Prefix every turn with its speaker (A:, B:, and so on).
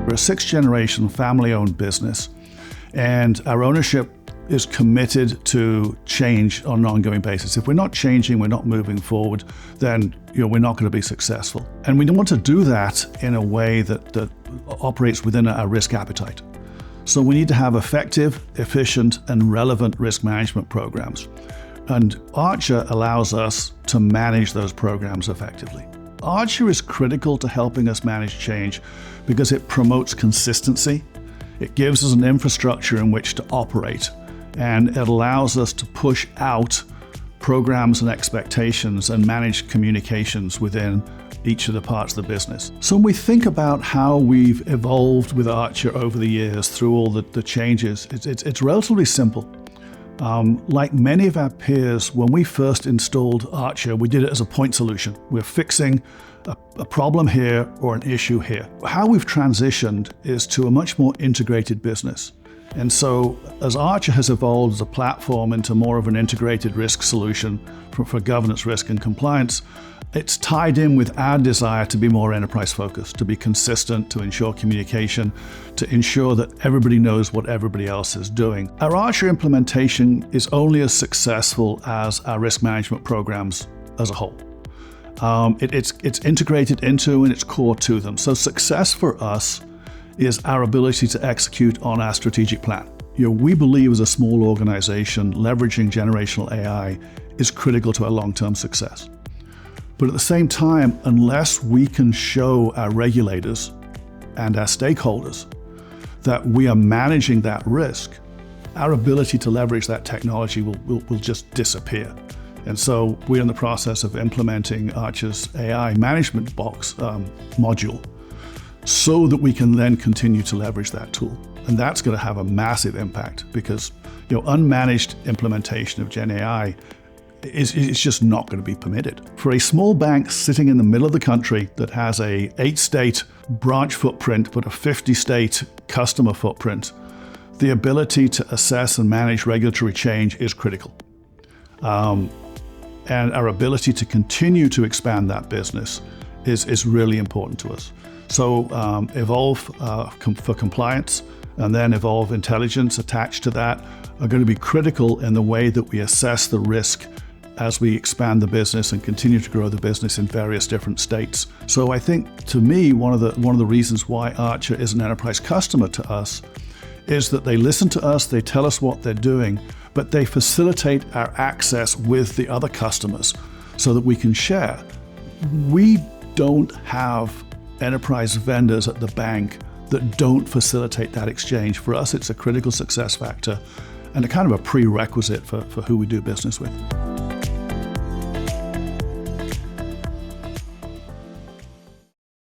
A: We're a sixth-generation family-owned business, and our ownership is committed to change on an ongoing basis. If we're not changing, we're not moving forward, then we're not going to be successful. And we want to do that in a way that operates within our risk appetite. So we need to have effective, efficient, and relevant risk management programs. And Archer allows us to manage those programs effectively. Archer is critical to helping us manage change because it promotes consistency, it gives us an infrastructure in which to operate, and it allows us to push out programs and expectations and manage communications within each of the parts of the business. So when we think about how we've evolved with Archer over the years through all the changes, it's relatively simple. Like many of our peers, when we first installed Archer, we did it as a point solution. We're fixing a problem here or an issue here. How we've transitioned is to a much more integrated business. And so as Archer has evolved as a platform into more of an integrated risk solution for governance, risk, and compliance, it's tied in with our desire to be more enterprise focused, to be consistent, to ensure communication, to ensure that everybody knows what everybody else is doing. Our Archer implementation is only as successful as our risk management programs as a whole. It's integrated into and it's core to them. So success for us is our ability to execute on our strategic plan. We believe as a small organization, leveraging generational AI is critical to our long-term success. But at the same time, unless we can show our regulators and our stakeholders that we are managing that risk, our ability to leverage that technology will just disappear. And so we're in the process of implementing Archer's AI management box module so that we can then continue to leverage that tool. And that's going to have a massive impact because unmanaged implementation of Gen AI is just not going to be permitted. For a small bank sitting in the middle of the country that has a 8-state branch footprint but a 50-state customer footprint, the ability to assess and manage regulatory change is critical. And our ability to continue to expand that business is really important to us. So Evolv for compliance and then Evolv Intelligence attached to that are going to be critical in the way that we assess the risk as we expand the business and continue to grow the business in various different states. So I think, to me, one of the reasons why Archer is an enterprise customer to us is that they listen to us, they tell us what they're doing, but they facilitate our access with the other customers so that we can share. We don't have enterprise vendors at the bank that don't facilitate that exchange. For us, it's a critical success factor and a kind of a prerequisite for who we do business with.